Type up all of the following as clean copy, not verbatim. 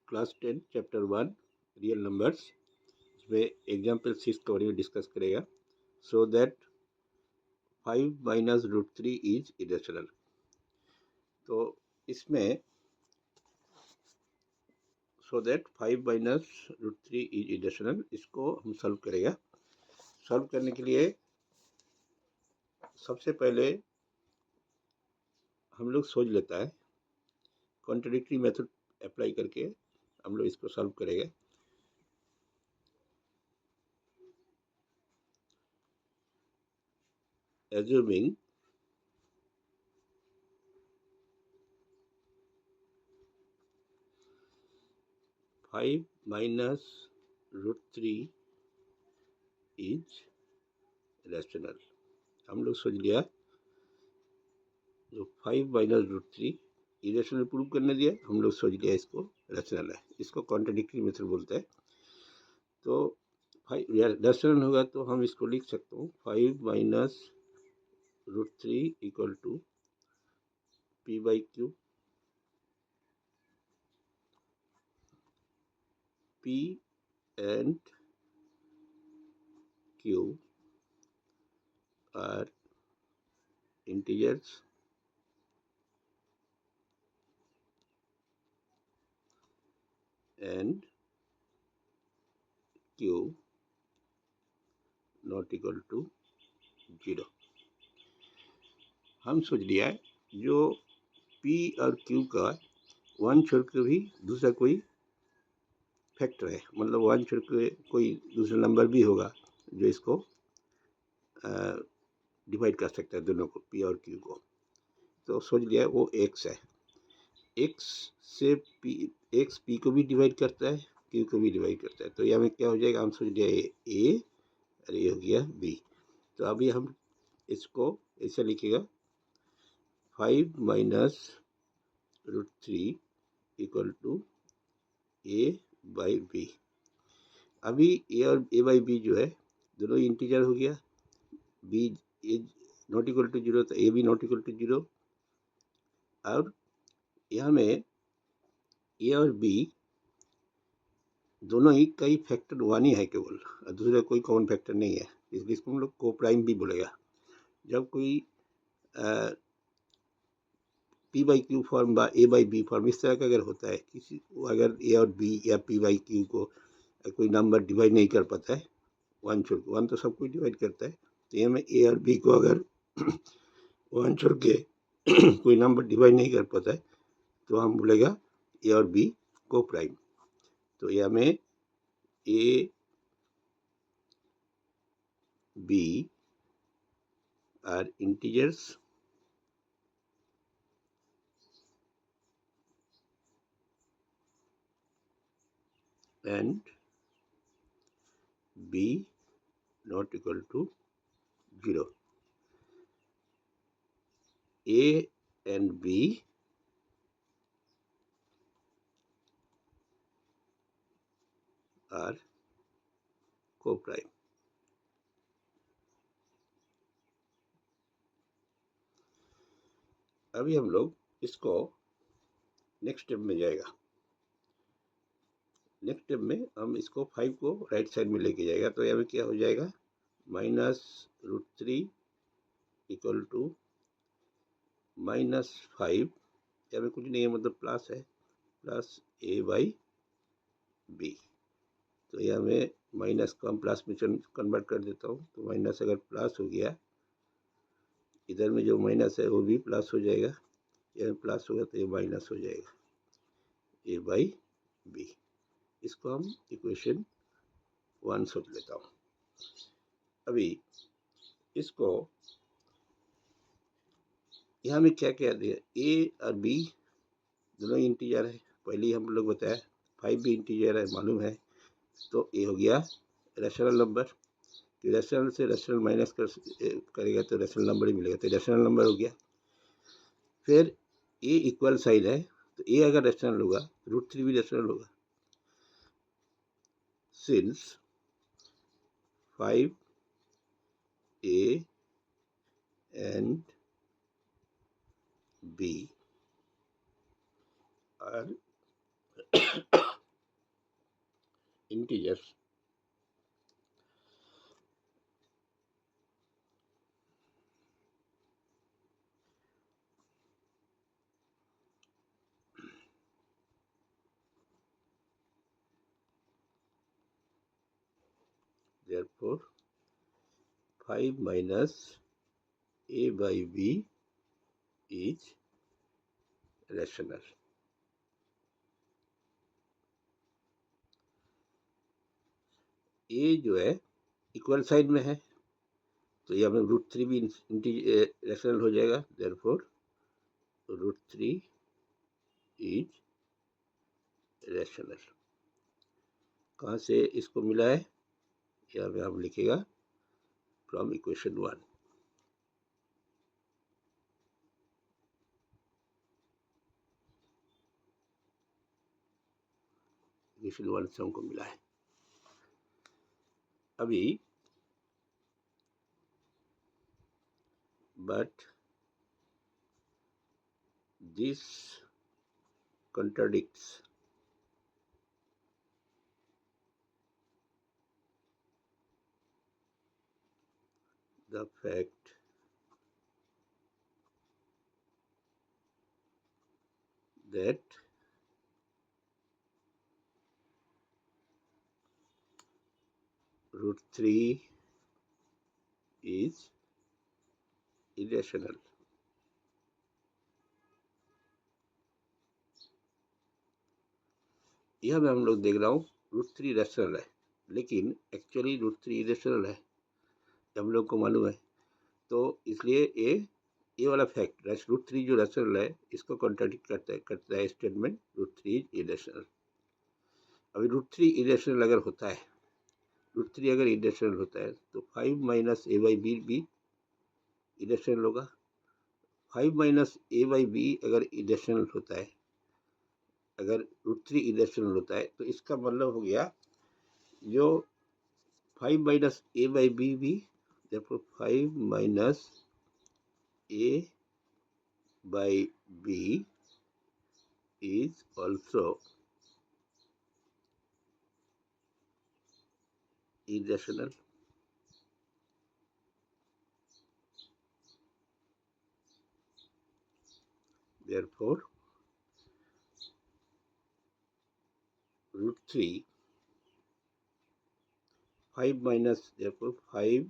Class 10 chapter 1 real numbers, इसमें example 6 के बारे में डिस्कस करेगा। So that 5 minus root 3 is irrational. तो इसमें so that 5 minus root 3 is irrational, इसको हम सॉल्व करेगा। सॉल्व करने के लिए सबसे पहले हम लोग सोच लेता है, कॉन्ट्रडिक्टरी मेथड अप्लाई करके हम लोग इसको सॉल्व करेंगे। assuming five minus root 3 is rational. हम लोग सोच लिया जो 5 माइनस रूट 3 इरेशनल प्रूव करने दिया, हम लोग सोच लिया इसको रैशनल है। इसको कॉन्ट्रडिक्टरी मेथड बोलते हैं। तो 5 रैशनल होगा तो हम इसको लिख सकते हूँ 5 minus root 3 equal to p by q. P and q are integers and q not equal to 0। हम सोच लिया है जो p और q का वन छोड़ के भी दूसरा कोई फैक्टर है, मतलब वन छोड़ के कोई दूसरा नंबर भी होगा जो इसको डिवाइड कर सकता है, दोनों को p और q को। तो सोच लिया वो x है। x से p को भी डिवाइड करता है, q को भी डिवाइड करता है। तो यहाँ में क्या हो जाएगा, हम सोच लिया a और ये हो गया b। तो अभी हम इसको ऐसे लिखेगा 5 minus root 3 equal to a by b. अभी a और a बाई बी जो है दोनों इंटीजर हो गया। b is not equal to 0 तो a भी नॉट इक्वल टू 0। और यहाँ में a और b दोनों ही कई फैक्टर वन ही है केवल, दूसरा कोई कॉमन फैक्टर नहीं है, इसलिए इसको हम लोग को प्राइम भी बोलेगा। जब कोई पी बाई क्यू फॉर्म बा ए बाई बी फॉर्म इस तरह का अगर होता है, किसी अगर ए और बी या पी बाई क्यू को कोई नंबर डिवाइड नहीं कर पाता है, वन छोड़ के, वन तो सब कुछ डिवाइड करता है, तो ये में ए और बी को अगर वन छोड़ के कोई नंबर डिवाइड नहीं कर पाता है तो हम बोलेगा ए और बी को प्राइम। तो यह में a b are integers and b not equal to 0। a and b are co-prime। अभी हम लोग इसको नेक्स्ट स्टेप में जाएगा। नेक्स्ट स्टेप में हम इसको 5 को राइट साइड में लेके जाएगा। तो यहाँ पे क्या हो जाएगा, minus root 3 equal to minus 5, यहाँ पे कुछ नहीं है मतलब प्लस है, प्लस ए बाई बी। तो यहाँ में माइनस को हम प्लस में कन्वर्ट कर देता हूँ। तो माइनस अगर प्लस हो गया, इधर में जो माइनस है वो भी प्लस हो जाएगा, यहाँ प्लस होगा तो ये माइनस हो जाएगा, ए बाई बी। इसको हम इक्वेशन 1 सोच लेता हूँ। अभी इसको यहाँ में क्या क्या दिया, ए और बी दोनों इंटीजर है, पहले हम लोग बताया 5 भी इंटीजर है मालूम है। तो ये हो गया रैशनल नंबर, रैशनल से रैशनल माइनस करेगा तो रैशनल नंबर ही मिलेगा, तो रैशनल नंबर हो गया। फिर ए इक्वल साइन है तो ए अगर रैशनल होगा रूट 3 भी रैशनल होगा। Since 5 a and b are integers. Therefore 5 minus a by b is rational. a जो है इक्वल साइन में है तो यहाँ में √3 भी रैशनल हो जाएगा. Therefore √3 is rational. कहाँ से इसको मिला है? यहाँ पे हम लिखेगा फ्रॉम इक्वेशन 1. इक्वेशन 1 से हमको मिला है. अभी but this contradicts the fact that √3 is irrational. यह मैं हम लोग देख रहा हूँ √3 रैशनल है लेकिन एक्चुअली √3 इरेशनल है हम लोग को मालूम है. तो इसलिए ये वाला फैक्ट √3 जो रैशनल है इसको कॉन्ट्राडिक्ट करता है स्टेटमेंट √3 इज इरेशनल. अभी √3 इरेशनल अगर होता है √3 अगर इरेशनल होता है तो 5 माइनस a by b भी इरेशनल होगा. 5 माइनस a by b अगर इरेशनल होता है अगर √3 इरेशनल होता है तो इसका मतलब हो गया जो 5 माइनस a by b भी therefore 5 minus a by b is also irrational. Therefore √3 5 minus therefore 5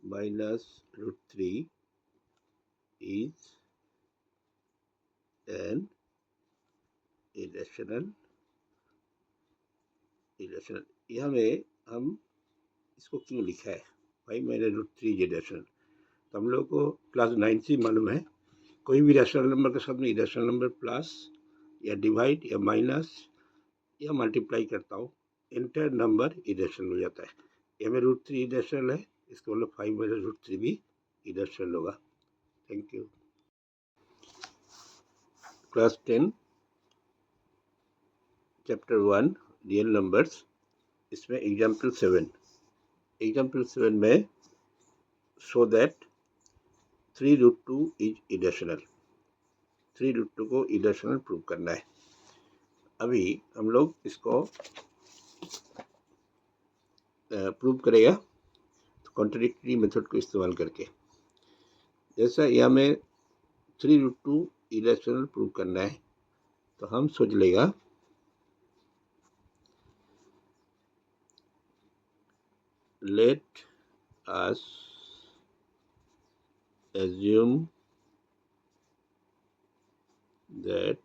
minus √3 is an irrational. यहाँ में हम इसको क्यों लिखा है 5 माइनस √3 इज इरेशनल. तो हम लोग को क्लास 9 से मालूम है कोई भी रैशनल नंबर के साथ में इरेशनल नंबर प्लस या डिवाइड या माइनस या मल्टीप्लाई करता हूँ इंटर नंबर इरेशनल हो जाता है. ये में √3 इरेशनल है इसको मतलब 5 माइनस √3 भी इरेशनल होगा. Thank you. Class 10 chapter 1 real numbers. इसमें एग्जाम्पल 7 में शो दैट 3√2 इज इरेशनल. 3√2 को इरेशनल प्रूव करना है. अभी हम लोग इसको प्रूव करेगा तो कॉन्ट्रडिक्टरी मेथड को इस्तेमाल करके. जैसा यहाँ में 3√2 इरेशनल प्रूव करना है तो हम सोच लेगा let us assume that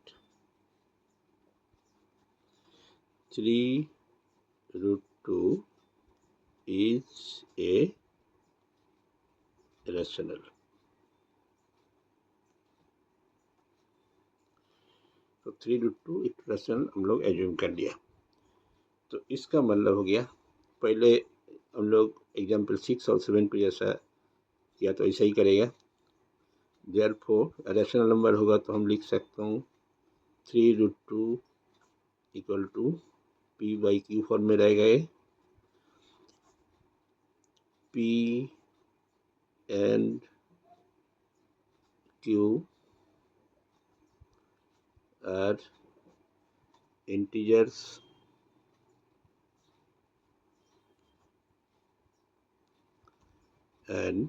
3√2 is a rational. तो 3√2 एक रैशनल हम लोग एज्यूम कर लिया. तो इसका मतलब हो गया पहले हम लोग एग्जाम्पल 6 और 7 को जैसा किया तो ऐसा ही करेगा. देयरफॉर रैशनल नंबर होगा तो हम लिख सकता हूँ 3√2 equal to p by q form में रह गए. p and q are integers and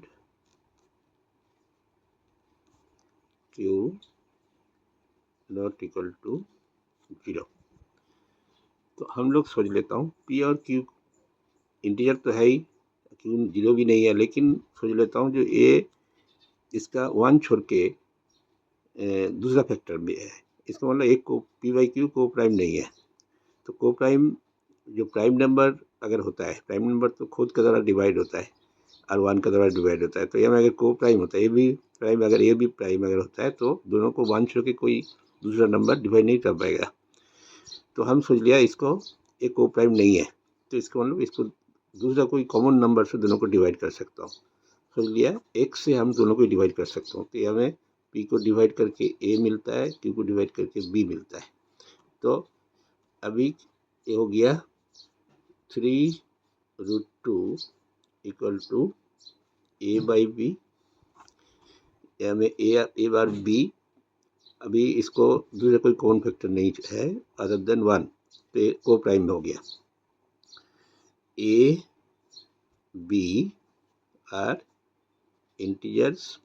q not equal to 0। तो हम लोग सोच लेता हूँ पी और क्यू इंटीजर तो है ही, क्यू 0 भी नहीं है, लेकिन सोच लेता हूँ जो ए इसका 1 छोड़ के दूसरा फैक्टर भी है। इसका मतलब एक को पी बाई क्यू को प्राइम नहीं है। तो को प्राइम जो प्राइम नंबर अगर होता है, प्राइम नंबर तो खुद के द्वारा डिवाइड होता है और 1 के द्वारा डिवाइड होता है। तो ये में अगर को प्राइम होता है, ए भी प्राइम, अगर ए भी प्राइम अगर होता है तो दोनों को 1 छोड़ के कोई दूसरा नंबर डिवाइड नहीं कर पाएगा। तो हम सोच लिया इसको एक को प्राइम नहीं है, तो इसका मतलब इसको दूसरा कोई कॉमन नंबर से दोनों को डिवाइड कर सकता हूँ। सोच लिया एक से हम दोनों को डिवाइड कर सकता हूँ। तो ये हमें पी को डिवाइड करके ए मिलता है, क्यू को डिवाइड करके बी मिलता है। तो अभी ये हो गया 3√2 equal to a by b, या में ए बार बी। अभी इसको दूसरा कोई कॉमन फैक्टर नहीं है अदर देन 1, तो ये को प्राइम हो गया। A b are integers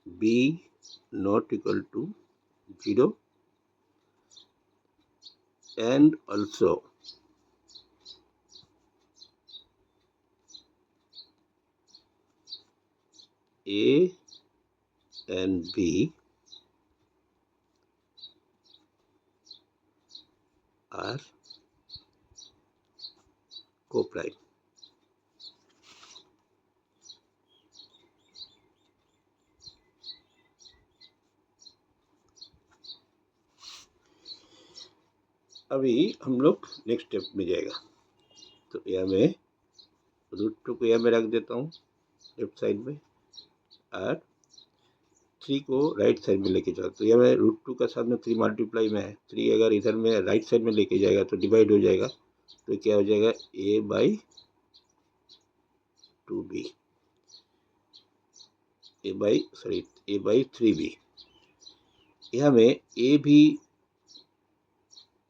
b not equal to 0 and also a and b are co-prime। अभी हम लोग नेक्स्ट स्टेप में जाएगा। तो यह मैं √2 को यह में रख देता हूँ लेफ्ट साइड में, और 3 को राइट साइड में लेके जाओ। तो यह मैं √2 का साथ में 3 मल्टीप्लाई में है, 3 अगर इधर में राइट साइड में लेके जाएगा तो डिवाइड हो जाएगा। तो क्या हो जाएगा a by 2b, a by 3b। यह में a भी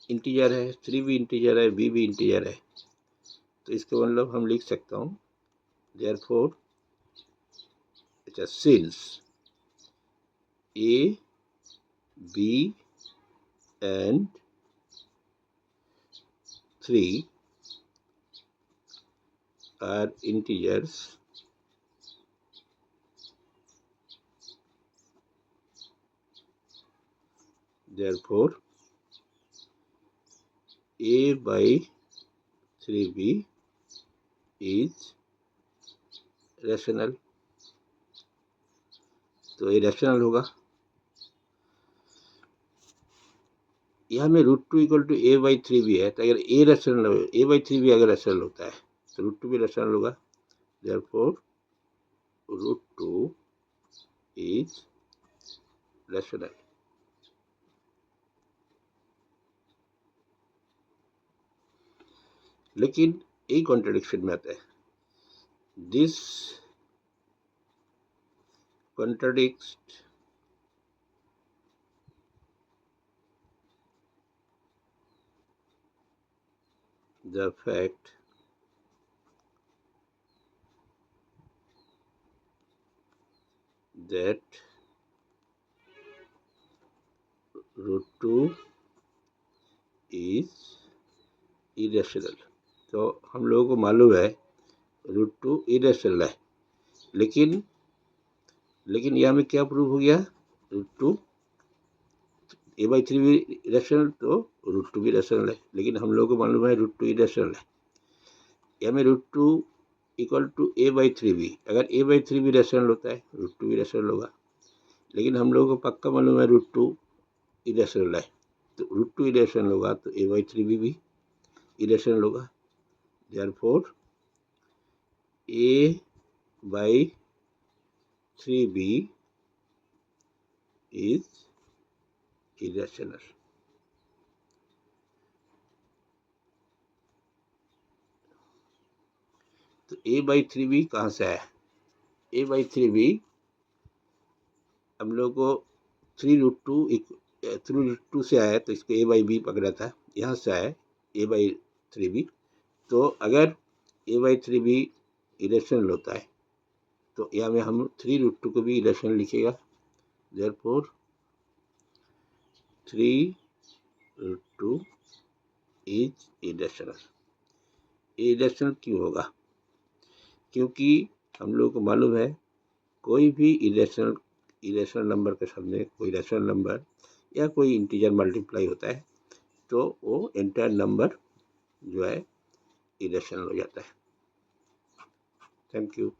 इंटीजर है, 3 भी इंटीजर है, b भी इंटीजर है। तो इसका मतलब हम लिख सकता हूँ देयरफॉर, अच्छा, since a b and 3 are integers, therefore a by 3b is rational। तो ये रैशनल होगा। यहाँ में √2 equal to a by 3b है, तो अगर a rational, a by 3b अगर रैशनल होता है तो √2 भी रैशनल होगा। therefore √2 is rational। लेकिन एक कॉन्ट्रडिक्शन में आता है, this contradicts the fact that √2 is irrational। तो हम लोगों को मालूम है √2 इरेशनल है, लेकिन यहाँ में क्या प्रूव हो गया, √2 a बाई 3 भी रैशनल, तो √2 भी रैशनल है। लेकिन हम लोगों को मालूम है √2 इरेशनल है। या में √2 equal to a by 3b, अगर a बाई 3 भी रैशनल होता है √2 भी रैशनल होगा। लेकिन हम लोगों को पक्का मालूम है √2 इरेशनल है, तो √2 इरेशनल होगा तो a बाई 3b भी इरेशनल होगा। Therefore a by 3b is irrational। तो a बाई 3b कहाँ से आया, a बाई 3b हम लोग को 3√2 थ्रू रूट 2 से आया है तो इसको a/b पकड़ा था, यहाँ से आया a/3b। तो अगर a/3b इरेशनल होता है तो यहाँ में हम 3√2 को भी इरेशनल लिखेगा। Therefore 3√2 is irrational. इरेशनल क्यों होगा? क्योंकि हम लोग को मालूम है कोई भी इरेशनल नंबर के सामने कोई रैशनल नंबर या कोई इंटीजर मल्टीप्लाई होता है तो वो एंटायर नंबर जो है इरेशनल हो जाता है। Thank you.